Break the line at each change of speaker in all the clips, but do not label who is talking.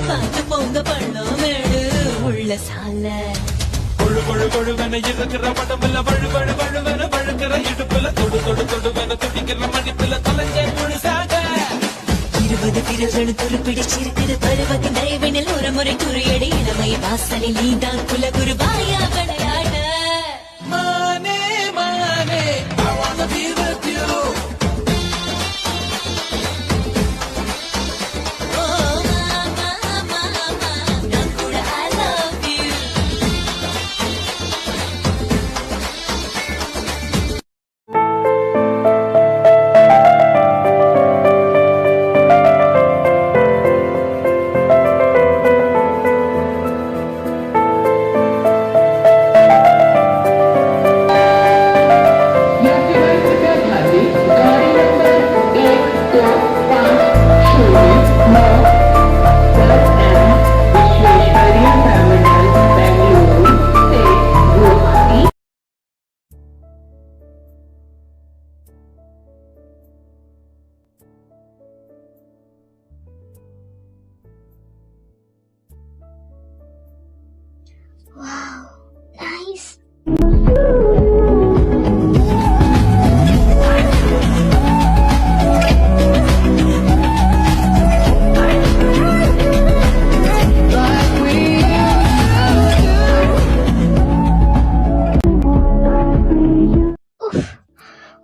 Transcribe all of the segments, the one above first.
பார்த்து போங்க பள்ளமேடு உள்ள சால கொழு கொழு கொழுவென இருக்கிற படமில்ல வழு வழு வழுவென வழுக்கிற இடுப்புல தொடு தொடு தொடுவென துடிக்கிற மடிப்புல தொலைஞ்ச முழுசாக 20 விரல்கள் துருப்பிடிச்சிருக்கிற பருவத்தின் தயவினில் ஒரு முறை குறியடி இளமை வாசலில் நீதான் குலகுரு வாயா விளையாட மானே மானே I wanna be with you
Wow, nice.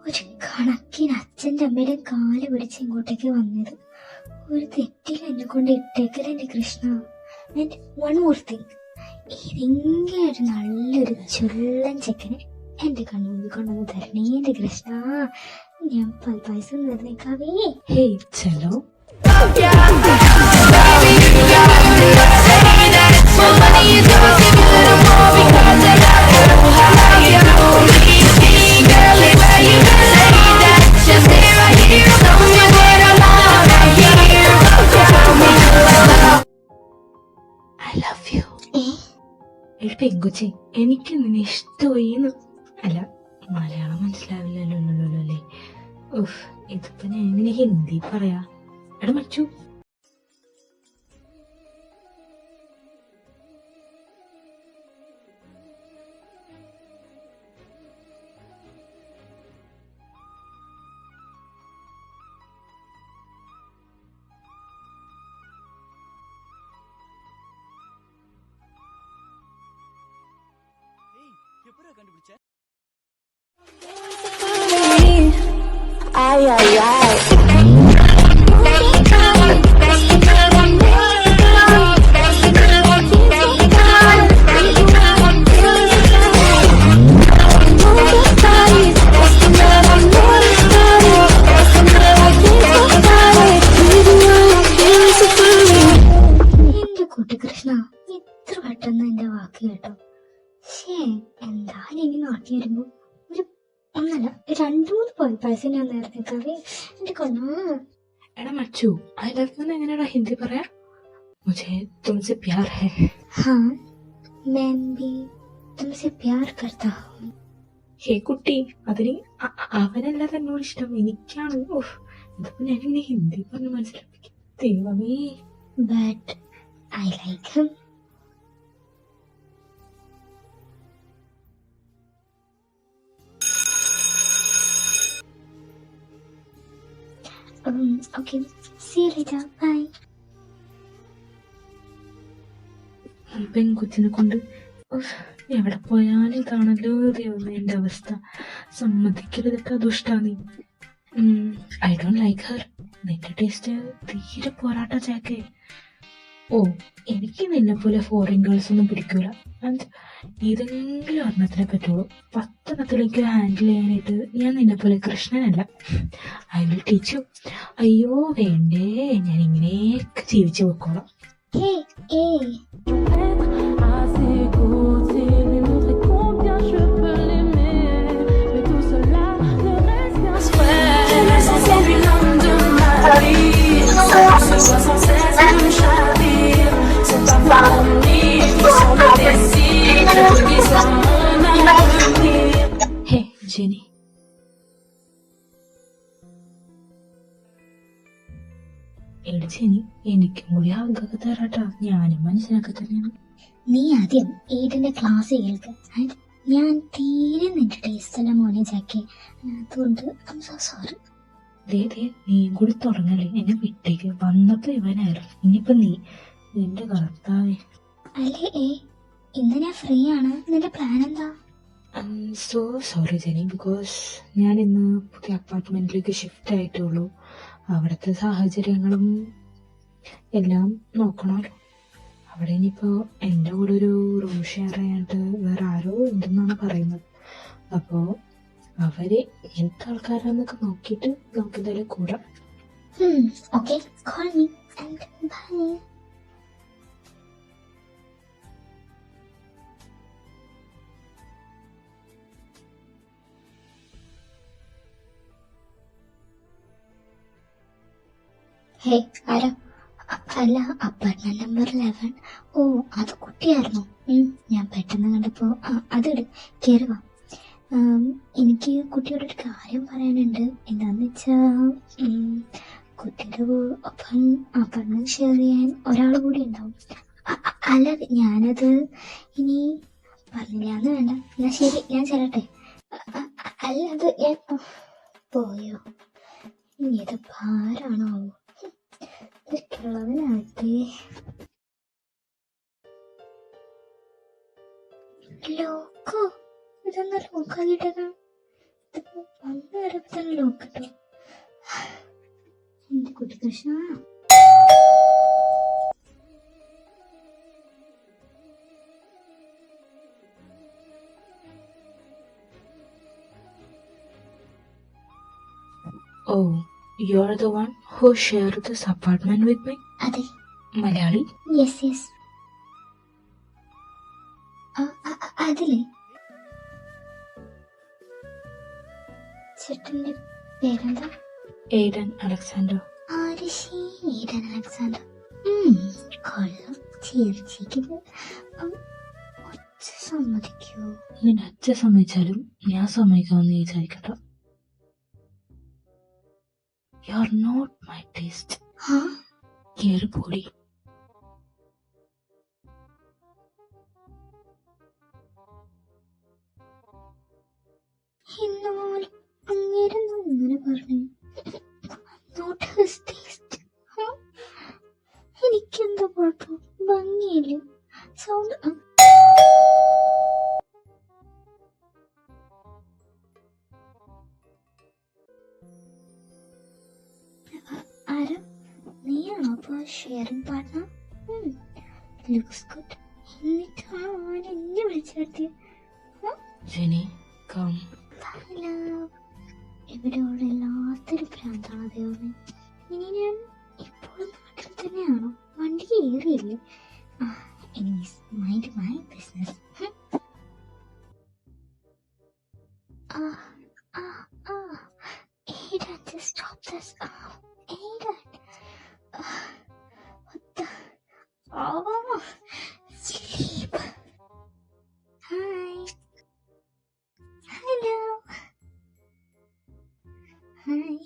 ഒരു കണക്കിന് അച്ഛൻ്റെ അമ്മയുടെ കാല് പിടിച്ച് ഇങ്ങോട്ടേക്ക് വന്നത് ഒരു തെറ്റിൽ എന്നെ കൊണ്ട് ഇട്ടേക്കല എൻ്റെ Krishna. And one more thing, ഏതെങ്കിലും ഒരു നല്ലൊരു ചുള്ളൻ ചെക്കന് എന്റെ കണ്ണുമുമ്പിൽ കൊണ്ടുവന്ന് തരണേ എന്റെ കൃഷ്ണ. ഞാൻ പായസം നിർന്നേക്കാവേ.
ഹേയ് ചെല്ലോ I love you. പെങ്കുച്ചി, എനിക്ക് നിന്നെ ഇഷ്ടമായിന്ന്. അല്ല, മലയാളം മനസ്സിലാവില്ലല്ലോ അല്ലേ? ഉഫ്, ഇതിപ്പോ ഞാൻ എങ്ങനെ ഹിന്ദി പറയാ? എടാ മച്ചു,
Ay, ay, ay.
എന്റെ കുട്ടികൃഷ്ണ, ഇത്ര പെട്ടെന്ന് എന്റെ വാക്ക് കേട്ടോ. എന്തായാലും ഇനി നാട്ടിൽ വരുമ്പോ ഒരു ഒന്നല്ല 2-3 പായസം ഞാൻ നേരത്തേക്കാവേ എന്റെ കൊന്നാ.
എടാ മച്ചു, ഐ ലവ് യു എങ്ങനെയാടാ ഹിന്ദി പറയാ? മുझे तुमसे प्यार है.
हाँ, मैं भी तुमसे प्यार करता हूँ.
ഹേ കുട്ടി, അതിന് അവനല്ല തന്നോട് ഇഷ്ടം, എനിക്കാണ്. ഓഹ്, ഇതിപ്പോ ഞാൻ ഇങ്ങനെ ഹിന്ദി പറഞ്ഞ് മനസ്സിലാപ്പിക്കും. ദൈവമേ.
But I like him. Okay, see you later. Bye.
ഈ പെൺകൊച്ചിനെ കൊണ്ട് എവിടെ പോയാലും ഇതാണല്ലോ ദൈവമേ എന്റെ അവസ്ഥ. സമ്മതിക്കരുതൊക്കെ ദുഷ്ടാ നീ. I don't like her. നിന്റെ ടേസ്റ്റ് തീരെ പോരാട്ട ചാക്കേ. ഓ, എനിക്ക് നിന്നെ പോലെ ഫോറിൻ ഗേൾസ് ഒന്നും പിടിക്കൂല. ആൻഡ് ഏതെങ്കിലും ഒരെണ്ണത്തിനെ പറ്റുള്ളൂ. 10 എണ്ണത്തിലേക്ക് ഹാൻഡിൽ ചെയ്യാനായിട്ട് ഞാൻ നിന്നെ പോലെ കൃഷ്ണനല്ല. I will teach you. അയ്യോ വേണ്ടേ, ഞാൻ ഇങ്ങനെയൊക്കെ ജീവിച്ചു പോയിക്കോളാം.
Hey, hey.
Hey, Jenny. എടിച്ചെനി എനിക്കും കൂടി ഹഗ്ഗൊക്കെ തരാട്ടാ, ഞാനും മനുഷ്യനൊക്കെ തന്നെയാണ്.
നീ ആദ്യം ഏതിന്റെ ക്ലാസ് കേൾക്ക്. ആൻഡ് ഞാൻ തീരെ നിന്റെ ടേസ്റ്റ് അല്ല മോനെ ജാക്കി, അതുകൊണ്ട് ഐം സോ സോറി.
ദേ നീയും കൂടി തുടങ്ങല്ലേ, എന്നെ വിട്ടേക്ക്. വന്നപ്പോ ഇവനായിരുന്നു, ഇനിയിപ്പൊ നീ. നിന്റെ കർത്താവേ.
അല്ലേ ഇന്ന് ഞാൻ ഫ്രീ ആണ്. നിന്റെ പ്ലാൻ എന്താ?
സോ സോറി ജെനി, ബിക്കോസ് ഞാൻ ഇന്ന് പുതിയ അപ്പാർട്ട്മെന്റിലേക്ക് ഷിഫ്റ്റ് ആയിട്ടുള്ളൂ. അവിടുത്തെ സാഹചര്യങ്ങളും എല്ലാം നോക്കണമല്ലോ. അവിടെ ഇനിയിപ്പോ എൻ്റെ കൂടെ ഒരു റൂം ഷെയർ ചെയ്യാനായിട്ട് വേറെ ആരോ ഉണ്ടെന്നാണ് പറയുന്നത്. അപ്പോൾ അവര് എന്ത് ആൾക്കാരാന്നൊക്കെ നോക്കിയിട്ട് നമുക്ക് എന്തായാലും കൂടാം.
Okay, call me and bye. Hey ആരാ? അല്ല, അപ്പാർട്ട്മെന്റ് നമ്പർ 11. ഓ, അത് കുട്ടിയായിരുന്നു. ഞാൻ പെട്ടെന്ന് കണ്ടപ്പോ അതിട് കയറുക. എനിക്ക് കുട്ടിയോട് ഒരു കാര്യം പറയാനുണ്ട്. എന്താന്ന് വെച്ചാ കുട്ടിയുടെ ഒപ്പം അപ്പാർട്ട്മെന്റ് ഷെയർ ചെയ്യാൻ ഒരാൾ കൂടി ഉണ്ടാവും. അല്ല, ഞാനത് ഇനി പറഞ്ഞില്ലാന്ന് വേണ്ട. എന്നാ ശരി, ഞാൻ ചെല്ലട്ടെ. അല്ല, അത് ഞാൻ പോയോ? ഇനി ഇത് ഭാരാണോ? ഇതൊക്കെയുള്ളതിനകത്തെ ലോക്കോ, ഇതെന്താ ലോക്കാക്കിട്ടത്? ഇതിപ്പോ വന്നു വരുമ്പോ തന്നെ ലോക്കിട്ടോ. എന്റെ കുട്ടി Krishna.
Oh, you're the one who shared this apartment with me?
അതെ.
മലയാളി?
യെസ്. അതിലെ ചേട്ടന്റെ പേരെന്താ?
Aidan Alexander.
ആരിഷി എയ്ഡൻ അലക്സാണ്ടർ. കൊള്ളാം. ചേർച്ചിക്ക് ഒച്ച സമ്മതിക്കോ?
നിന്റെ അച്ഛൻ സമ്മതിച്ചാലും ഞാൻ സമ്മതിക്കാമെന്ന് വിചാരിക്കട്ടോ. You are not my taste. കേറി പോടി.
എന്നാൽ അങ്ങേരെന്താ ഇങ്ങനെ പറഞ്ഞു? Not his taste. എനിക്കെന്താ കുഴപ്പം? ഭംഗിയില്ലേ? സൗണ്ട് ആരാ? നീയാണോ അപ്പൊ ഷെയറിംഗ് പാർട്ട്ണർ? Looks good. എന്നിട്ടാണോ അവൻ എന്നെ വിളിച്ചിരുത്തിയത്?
ജെനി, കം.
ഇവിടെയുള്ള എല്ലാത്തൊരു ഭ്രാന്താണ് ദൈവമേ. ഇനി ഞാൻ ഇപ്പോഴും നാട്ടിൽ തന്നെയാണോ? വണ്ടി കയറിയില്ലേ? Anyways, mind my business. Aidan, just stop this. Aidan. What the? Oh, sleep. Hi. Hello. Hi.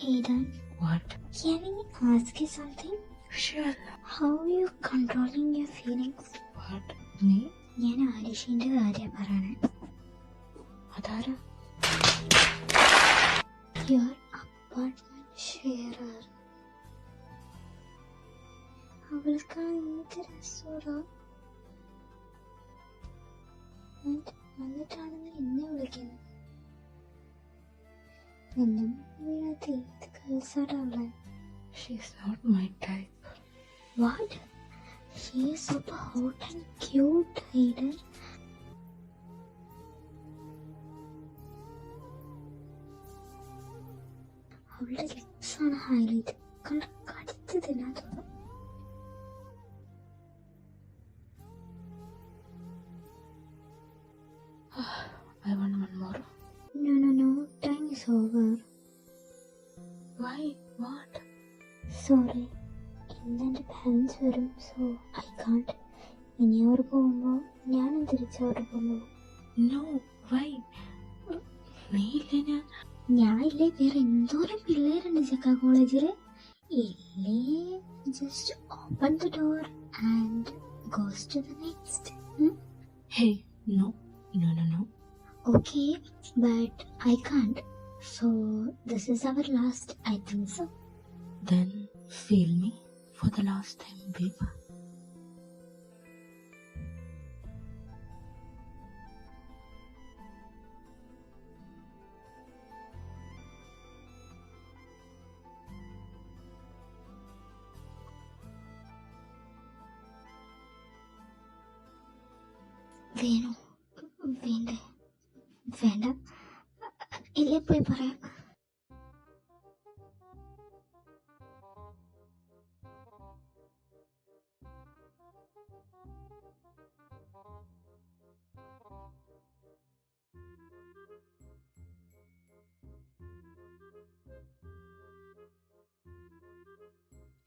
Aidan.
What?
Can I ask you something?
Sure.
How are you controlling your feelings?
What? നീ?
ഞാൻ ആരിഷിന്റെ കാര്യം പറയണേ.
അതാരാ?
Your apartment sharer. അവൾക്ക് എന്ത് രസോടാ. എന്നിട്ടാണ് നീ എന്നെ വിളിക്കുന്നത്. നിന്നെ വീഴാത്ത ഏത് കേസാടാ ഉള്ളേ?
She's not my type.
What? She is super hot and cute, Aidan. അവളുടെ ലിപ്സ് ആണ് ഹൈലൈറ്റ്. കണ്ട കടിച്ച് തിന്നാൻ തോന്നും.
I want one more.
No. Time is over.
Why? What?
Sorry. ഇന്ന് എൻ്റെ പാരൻസ് വരും. So I can't. ഇനി അവർ പോകുമ്പോൾ ഞാൻ തിരിച്ചവിടെ പോകുന്നത്.
No why? നീ ഇല്ലേ?
ഞാൻ ഇല്ലേ? വേറെ എന്തോരം പിള്ളേരുണ്ട് ചക്ക കോളേജില്. ഇല്ലേ just open the door and goes to the next.
Hey no no no no.
Okay, but I can't. So this is our last, I think so.
Then feel me for the last time, babe.
വേണോ? വേണ്ടേ? വേണ്ട. ഇല്ലേ പോയി പറയാം.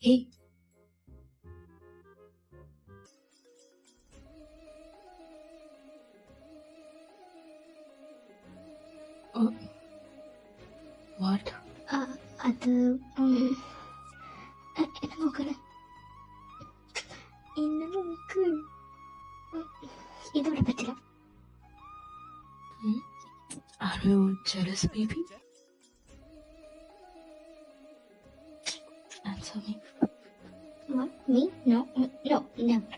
Hey. Oh. What?
അത് എന്നെ നോക്കണേ. എന്നെ നോക്ക്. ഇതിവിടെ പറ്റില്ല.
Are you jealous, baby? Answer me.
What? Me? No, no, never.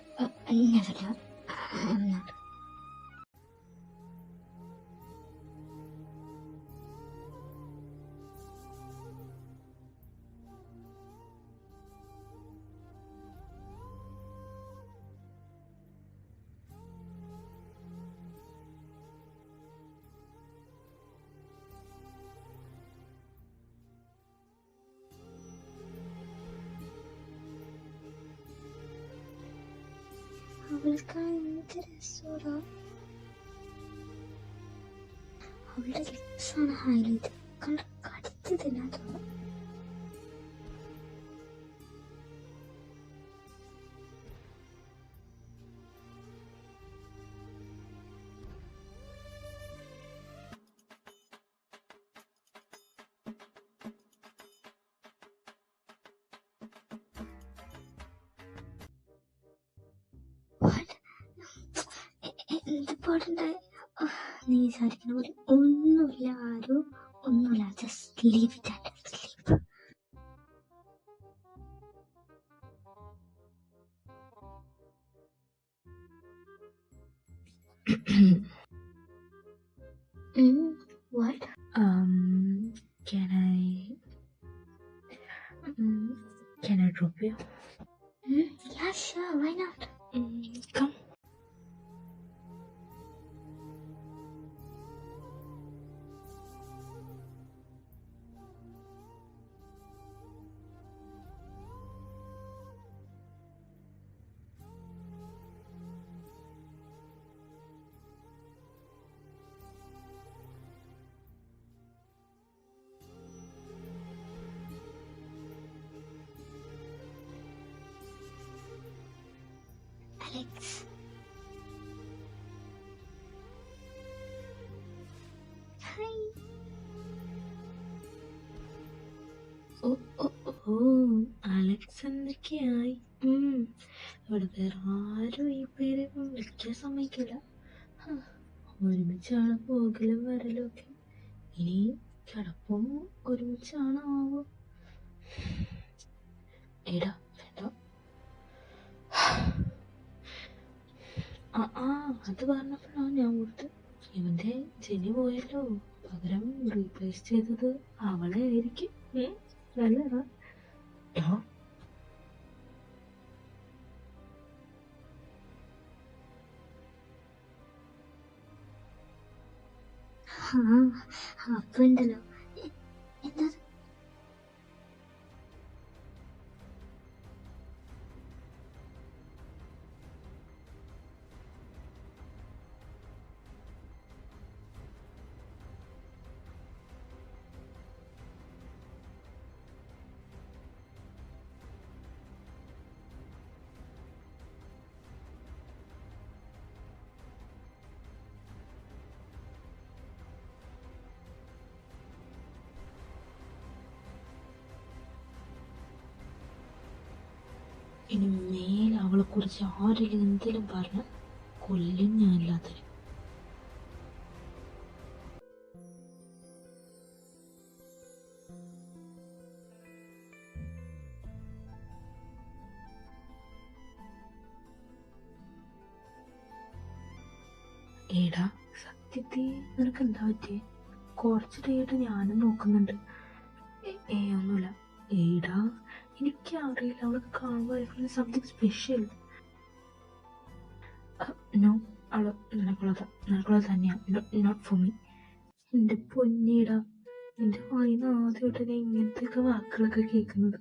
Never. I'm not. അവൾക്ക് എന്ത് രസോടാ. അവളുടെ ലിപ്സാണ് ഹൈലൈറ്റ്. കണ്ട കടിച്ചു തിന്നാത്തോളൂ. എന്ത് പാടുണ്ടായി? നീ വിചാരിക്കുന്ന പോലെ ഒന്നുമില്ല ആരും, ഒന്നുമില്ല. Just leave it and sleep. What?
Can I drop you?
Yeah, sure. Why not?
Come.
Alex. Hi.
Alex എന്തൊക്കെയായി? ഇവിടെ വേറെ ആരും ഈ പേര് വിളിക്കാൻ സമ്മതിക്കില്ല. ഒരുമിച്ചാണ് പോകലും വരലും ഒക്കെ. ഇനി കിടപ്പും ഒരുമിച്ചാണ് ആവോ? എടാ വേണ്ട. അത് പറഞ്ഞപ്പോഴാണ് ഞാൻ ഓർത്ത്, ഇവന്റെ ജെനി പോയല്ലോ, പകരം റീപ്ലേസ് ചെയ്തത് അവളെ ആയിരിക്കും. നല്ലതാ.
അപ്പൊ ഉണ്ടല്ലോ എന്താ
ഇനി മേലെ അവളെ കുറിച്ച് ആരെങ്കിലും എന്തെങ്കിലും പറഞ്ഞ കൊല്ലും ഞാനില്ലാത്തവര്. ഏടാ സത്യത്തിൽ നിനക്ക് എന്താ പറ്റിയേ? കുറച്ച് ഡേയായിട്ട് ഞാനും നോക്കുന്നുണ്ട്. ഒന്നുമില്ല. ഏടാ എനിക്കറിയില്ല, അവളൊക്കെ കാണുമ്പോൾ സംതിങ് സ്പെഷ്യൽ. നോ, അവള് നിനക്കുള്ളത് തന്നെയാ, നോട്ട് ഫോർ മീ. എൻ്റെ പൊന്നേടാ, എൻ്റെ വായിന്ന് ആദ്യമായിട്ട് ഞാൻ ഇങ്ങനത്തെയൊക്കെ വാക്കുകളൊക്കെ കേൾക്കുന്നത്.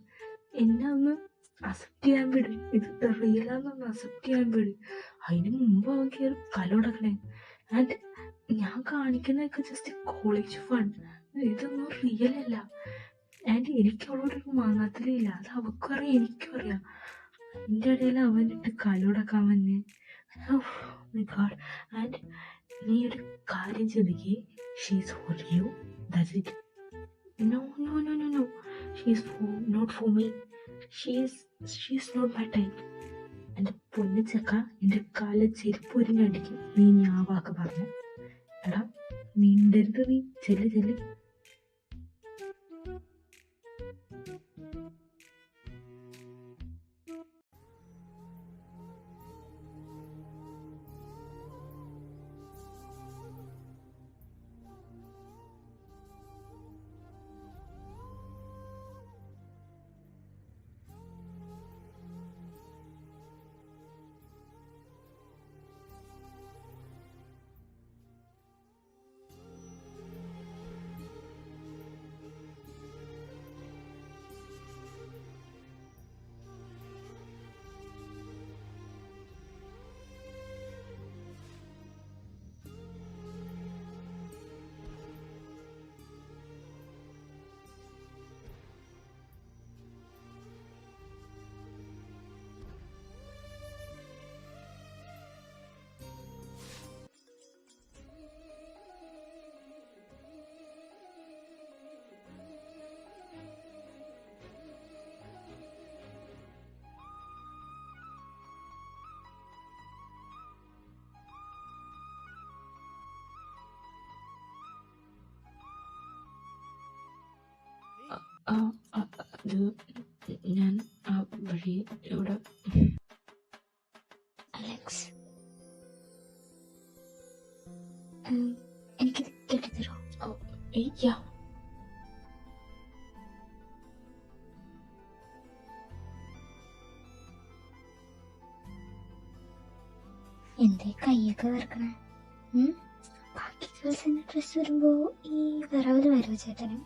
എന്നെ ഒന്ന് അക്സെപ്റ്റ് ചെയ്യാൻ വിടും, ഇത് റിയലാന്നൊന്ന് അക്സെപ്റ്റ് ചെയ്യാൻ വിടും. അതിന് മുമ്പ് അവൻ കയറി കലോടക്കണേ. ആൻഡ് ഞാൻ കാണിക്കുന്നതൊക്കെ ജസ്റ്റ് കോളേജ് ഫൺ, ഇതൊന്നും റിയൽ അല്ല. ആൻഡ് എനിക്ക് അവളോടൊരു മാങ്ങാത്തലില്ല, അത് അവൾക്കും അറിയാം, എനിക്കും അറിയാം. എൻ്റെ ഇടയിൽ അവനിട്ട് കലോടക്കാൻ വന്നെ. ആൻഡ് നീ ഒരു കാര്യം ചിന്തിക്കേ, she's for you, that's it. No no no no no, she's not for me. She's not my type. എൻ്റെ പൊന്നു ചക്ക, എൻ്റെ കാലിൽ ചെരുപ്പ് ഒരുങ്ങടിക്കും നീ ഞാൻ വാക്ക് പറഞ്ഞു. എടാ മിണ്ടരുത് നീ, ചെല്ല്. അത് ഞാൻ ആ വഴി ഇവിടെ.
അലക്സ്, എനിക്ക് കെട്ടിത്തരോ?
യാ.
എന്തേ കൈയൊക്കെ വറക്കണേ? ബാക്കി ഗേൾസിന്റെ ഡ്രസ് വരുമ്പോ ഈ വരവല് വരവ് ചേട്ടനും.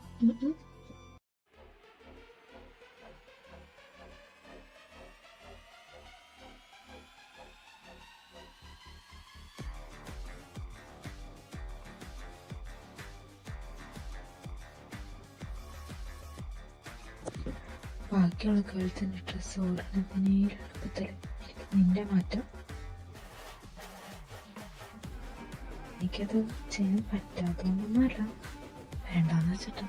ബാക്കിയുള്ള ഗേൾസിന്റെ ഡ്രസ്സ് ഓടുന്നതിന് എളുപ്പത്തിൽ നിന്റെ മാറ്റം. എനിക്കത് ചെയ്യാൻ പറ്റാത്തതൊന്നുമല്ല, വേണ്ടാന്ന് വെച്ചിട്ടാ.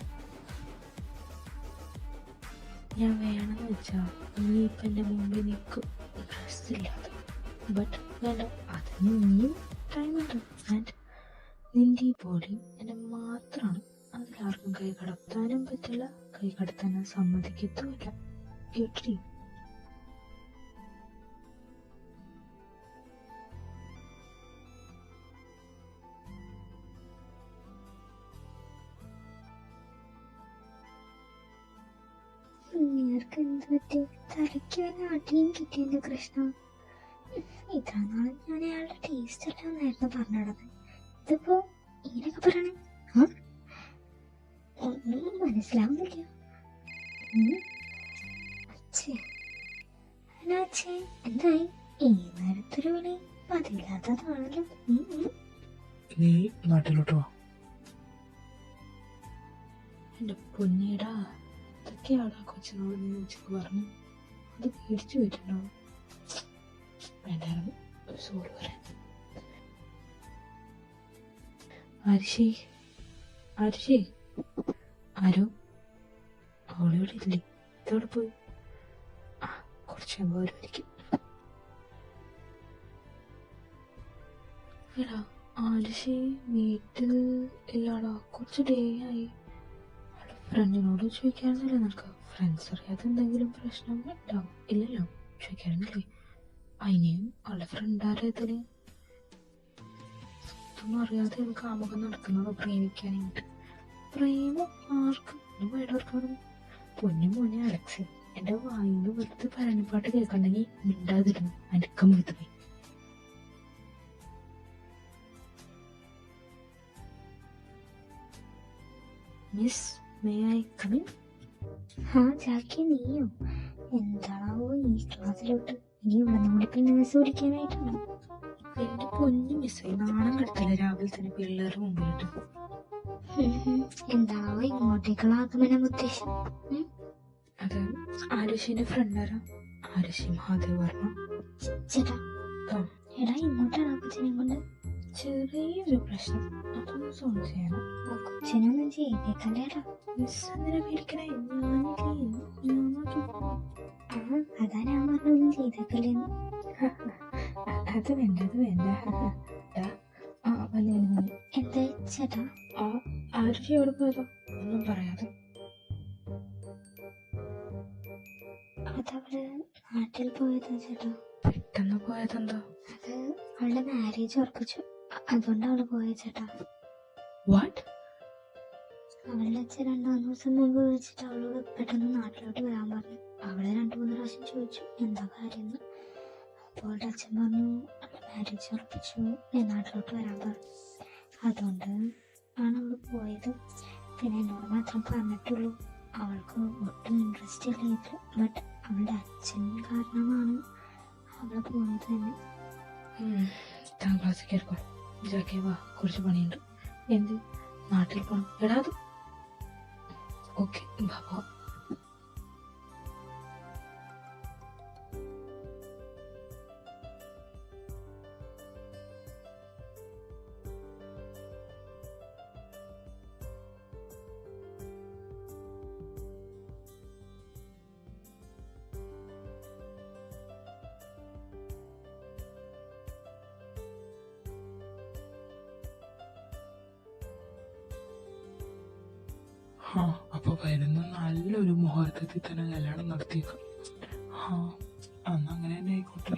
ഞാൻ വേണമെന്ന് വെച്ചാ നീ ഇപ്പം എൻ്റെ മുമ്പിൽ നിൽക്കും ഡ്രസ്സില്ലാതെ. ബട്ട് വേണ്ട, അതിന് ഇനിയും ടൈമുണ്ട്. ആൻഡ് നിന്റെ ഈ ബോഡി എന്നെ മാത്രമാണ്, അതിലാർക്കും കൈ കടത്താനും പറ്റില്ല, കൈ കടത്താനും സമ്മതിക്കത്തുമില്ല. കേട്ടി?
നിനക്ക് എന്ത് പറ്റി? തലയ്ക്ക് വല്ല അടിയും കിട്ടിയെന്റെ കൃഷ്ണ. ഇത്ര നാളും ഞാൻ അയാളുടെ ടേസ്റ്റ് എല്ലാം എന്നായിരുന്നു പറഞ്ഞിടന്നത്. ഇതിപ്പോ ഇങ്ങനെയൊക്കെ പറയണേ? ഒന്നും മനസ്സിലാവുന്നില്ല. അച്ഛേ, എന്തായി ഈ നേരത്തൊരു വിളി? പതില്ലാത്തതാണല്ലോ.
നീ നാട്ടിലോട്ട് വാ.
എൻ്റെ പൊന്നേടാ, ഇതൊക്കെയാടാ കൊച്ചിനോട് നീ ഉച്ചക്ക് പറഞ്ഞു. അത് പേടിച്ചു പോയിട്ടുണ്ടാവും. വേണ്ടായിരുന്നു, സോറി പറയാൻ. ആരിഷേ, ആരോ അവളിവിടെ ഇല്ലേ? ഇതോടെ പോയി. കുറച്ച് കഴിയുമ്പോൾ വരുമായിരിക്കും. എടാ ആരുഷി വീട്ടിൽ ഇല്ലാടാ, കുറച്ച് ഡേ ആയി. അവളുടെ ഫ്രണ്ടിനോട് ചോദിക്കാറുന്നില്ല നിനക്ക്? ഫ്രണ്ട്സ് അറിയാതെ എന്തെങ്കിലും പ്രശ്നം ഉണ്ടാവും ഇല്ലല്ലോ? ചോദിക്കാറുന്നില്ലേ? അതിനെയും അവളുടെ ഫ്രണ്ട് ആരായതിന് ഒന്നും അറിയാതെ എനിക്ക് ആമുഖം നടക്കുന്നത് പ്രേമിക്കാനായിട്ട്. പ്രേമം ആർക്കും വേടവർക്കാണ്. പൊന്നു മോനെ അലക്സ്, എന്റെ വായിന്ന് വെറുതെ പരണിപ്പാട്ട് കേൾക്കണ്ടെങ്കിൽ മിണ്ടാതിരുന്നു അനക്കം വിതുപോയി. Miss, may I come in?
ആ ജാക്കി, നീയോ? എന്താണാവോ ഈ ക്ലാസ്സിലോട്ട്? ഇനി ഇവിടെ നമ്മുടെ പിന്നെ മിസ് പിടിക്കാനായിട്ടാണോ?
എന്റെ പൊന്നു മിസ്സേ, നാണം കെടുത്തല്ലേ രാവിലെ തന്നെ പിള്ളേരുടെ മുമ്പിലിട്ട്.
എന്താണാവോ ഇങ്ങോട്ടേക്കുള്ള ആഗമനം ഉദ്ദേശം?
അത് ആരുഷിന്റെ ഫ്രണ്ടാരാ? ആരുഷി മഹാദേവ് വർമ്മ.
ചേട്ടാ,
ആ,
എടാ ഇങ്ങോട്ടാണ് ആ കൊച്ചിനെ കൊണ്ട്.
ചെറിയൊരു പ്രശ്നം, അതൊന്നും സോൾവ് ചെയ്യണം.
ആ കൊച്ചിനൊന്നും ചെയ്തേക്കല്ലേടാ.
മിസ് എന്തിനാ പേടിക്കണേ? ഞാനില്ലേ, ഞാൻ നോക്കിക്കോളാം.
ആ അതാ ഞാൻ പറഞ്ഞൊന്നും ചെയ്തേക്കല്ലേന്ന്.
അത് വേണ്ട, അത് വേണ്ട. ആ വലിയ
എന്താ ചേട്ടാ?
ആ ആരുഷി എവിടെ പോയതോ? ഒന്നും പറയാതെ.
അതവള് നാട്ടിൽ പോയതാ ചേട്ടാ.
പെട്ടെന്ന് പോയതെന്താ?
അത് അവളുടെ മാരേജ് ഉറപ്പിച്ചു, അതുകൊണ്ട് അവള് പോയ ചേട്ടാ.
വാട്ട്?
അവളുടെ അച്ഛൻ 2-3 ദിവസം മുമ്പ് വിളിച്ചിട്ട് അവളോട് പെട്ടെന്ന് നാട്ടിലോട്ട് വരാൻ പറഞ്ഞു. അവളെ 2-3 പ്രാവശ്യം ചോദിച്ചു എന്താ കാര്യം. അപ്പോൾ അവളുടെ അച്ഛൻ പറഞ്ഞു അവളുടെ മാരേജ് ഉറപ്പിച്ചു, നാട്ടിലോട്ട് വരാൻ പറഞ്ഞു. അതുകൊണ്ട് ആണ് അവള് പോയത്. പിന്നെ എന്നോട് മാത്രം പറഞ്ഞിട്ടുള്ളൂ. അവൾക്ക് ഒട്ടും ഇൻട്രസ്റ്റ് ഇല്ല ഇതിൽ. ബട്ട് അവളുടെ അച്ഛൻ കാരണമാണ് അവള് പോയത് തന്നെ.
താൻ ക്ലാസ്സിൽ കയറിക്കോ. ജാക്കി വാ, കുറച്ച് പണിയുണ്ട്. എന്ത്? നാട്ടിൽ പോണം. എടാ അത് ഓക്കെ, ബാബോ.
ആ അപ്പൊ വരുന്ന നല്ലൊരു മുഹൂർത്തത്തിൽ തന്നെ കല്യാണം നടത്തിയേക്കാം. ആ അന്ന് അങ്ങനെ തന്നെ ആയിക്കോട്ടെ.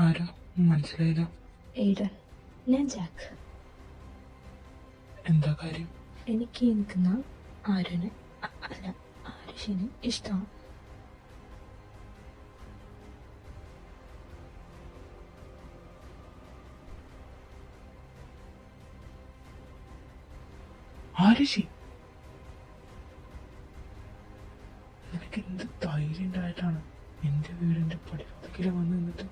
ആരാ? മനസ്സിലായില്ല.
എയ്ഡൻ, ഞാൻ ജാക്ക്.
എന്താ കാര്യം?
എനിക്ക് നിൽക്കുന്ന ആരുനെ അല്ല ആരുഷിനെ ഇഷ്ടമാണ്.
ആരുഷി, നിനക്ക് എന്ത് ധൈര്യം ഉണ്ടായിട്ടാണ് എന്റെ വീടിന്റെ പടിവാതിക്കല് വന്ന് നിന്നിട്ട്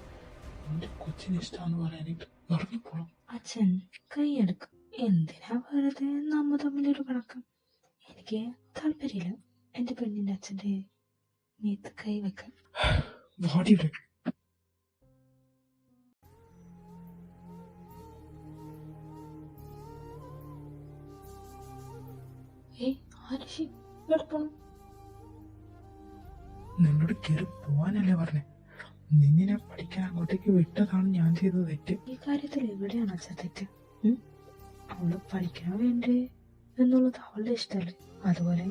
എന്റെ കൊച്ചിന് ഇഷ്ടമാണെന്ന് പറയാനായിട്ട് ഇറങ്ങിപ്പോണം?
അച്ഛൻ കൈയെടുക്കും. എന്തിനാ വെറുതെ നമ്മ തമ്മിലൊരു കണക്കം? എനിക്ക് താല്പര്യമില്ല എന്റെ പെണ്ണിന്റെ അച്ഛന്റെ മേത്ത് കൈ വെക്കാൻ.
വാടിയുടെ
ആരുഷി എവിടെ പോണം?
നിന്നോട് കയറി പോവാനല്ലേ പറഞ്ഞേ? നിന്നെ പഠിക്കാൻ അങ്ങോട്ടേക്ക് വിട്ടതാണ് ഞാൻ ചെയ്ത തെറ്റ്.
ഈ കാര്യത്തിൽ എവിടെയാണ് അച്ഛൻ തെറ്റ്? അവള് പഠിക്കാൻ വേണ്ടേ എന്നുള്ളത് അവളുടെ ഇഷ്ടമല്ലേ? അതുപോലെ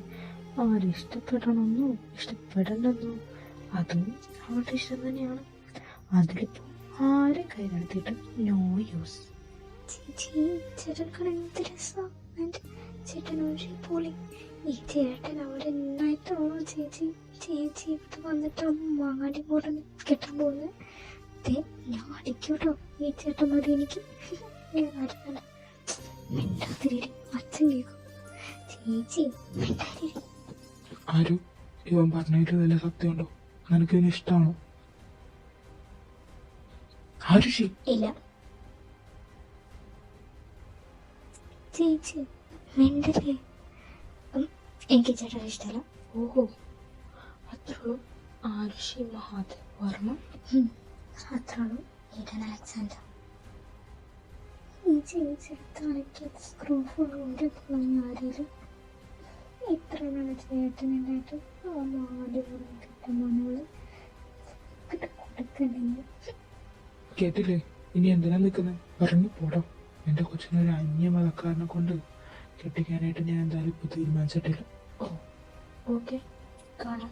ആരും ഇഷ്ടപ്പെടണമെന്നോ ഇഷ്ടപ്പെടണ്ടെന്നോ അതും അവളുടെ ഇഷ്ടം തന്നെയാണ്. അതിലിപ്പോ ആരും കൈ നടത്തിയിട്ട് നോ യൂസ്.
ചേച്ചി, ചേട്ടൻ എന്ത് രസാ. ചേട്ടനൊരു പൊളി. ഈ ചേട്ടൻ അവിടെ നിന്നായിട്ടാണോ ചേച്ചി ചേച്ചി ഇവിടെ വന്നിട്ട് മാങ്ങാടി പോടാൻ കെട്ടാൻ പോകുന്നത്? ഞാൻ അടിക്കൂട്ടോ. ഈ ചേട്ടൻ മതി എനിക്ക്. മിണ്ടാതിരി, അച്ഛൻ കേൾക്കും. ചേച്ചി മിണ്ടാതിരി.
ആരും ഇവൻ പറഞ്ഞതിൽ വല്ല സത്യമുണ്ടോ? നിനക്കിതിനെ ഇഷ്ടമാണോ? ആരുഷി,
ഇല്ല ചേച്ചി മിണ്ടല്ലേ. എനിക്ക് ചേട്ടൻ ഇഷ്ടമല്ല.
ഓഹോ, അത്രയുള്ളൂ. ആരുഷി മഹാദേവ് വർമ്മ.
അത്രയുള്ളൂ. ഈഡൻ അലക്സാണ്ടർ. ഈ ചേച്ചി തലയ്ക്കത് സ്ക്രൂ ഫുൾ കൊണ്ടിട്ടുള്ള ആരെങ്കിലും ഇത്ര നല്ല ചേട്ടനുണ്ടായിട്ട് ആ നാല് കിട്ടുമ്പോൾ കൊടുക്കണ്ടെങ്കിൽ
കേട്ടില്ലേ? ഇനി എന്തിനാ നിൽക്കുന്നത്? ഇറങ്ങി പോടാ. എൻ്റെ കൊച്ചിനൊരു അന്യമതക്കാരനെ കൊണ്ട് കെട്ടിക്കാനായിട്ട് ഞാൻ എന്തായാലും ഇപ്പോൾ തീരുമാനിച്ചിട്ടില്ല.
ഓ ഓക്കെ, കാണാം.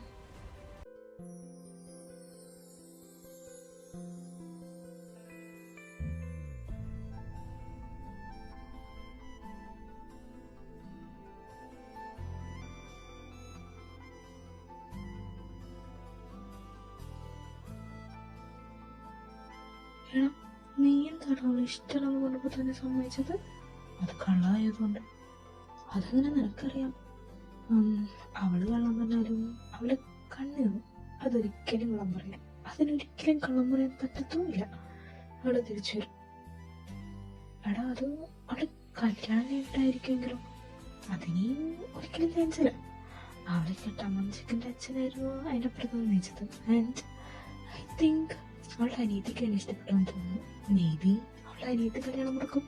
എടാ, നീ എന്താണ് അവളെ ഇഷ്ടമാണെന്ന് പറഞ്ഞപ്പോൾ തന്നെ സമ്മതിച്ചത്? അത് കള്ളായതുകൊണ്ട്. അതങ്ങനെ നിനക്കറിയാം. അവള് കള്ളം പറഞ്ഞാലും അവള് കണ്ണിന് അതൊരിക്കലും കള്ളം പറയില്ല. അതിനൊരിക്കലും കള്ളം പറയാൻ പറ്റത്തുമില്ല. അവള് തിരിച്ചു വരും. എടാ, അത് അവള് കല്യാണം കഴിഞ്ഞിട്ടായിരിക്കുമെങ്കിലും അതിന് ഒരിക്കലും ചാൻസില്ല. അവളെ കെട്ടാൻ ചിക്കൻ്റെ അച്ഛനായിരുന്നു അതിൻ്റെ പ്രഥമ നയിച്ചത്. ആൻഡ് ഐ തിങ്ക് അവളുടെ അനിയത്തിക്ക് എന്നെ ഇഷ്ടപ്പെട്ടെന്ന് തോന്നുന്നു. മേ ബി അവളുടെ അനിയത്തി കല്യാണം കൊടുക്കും.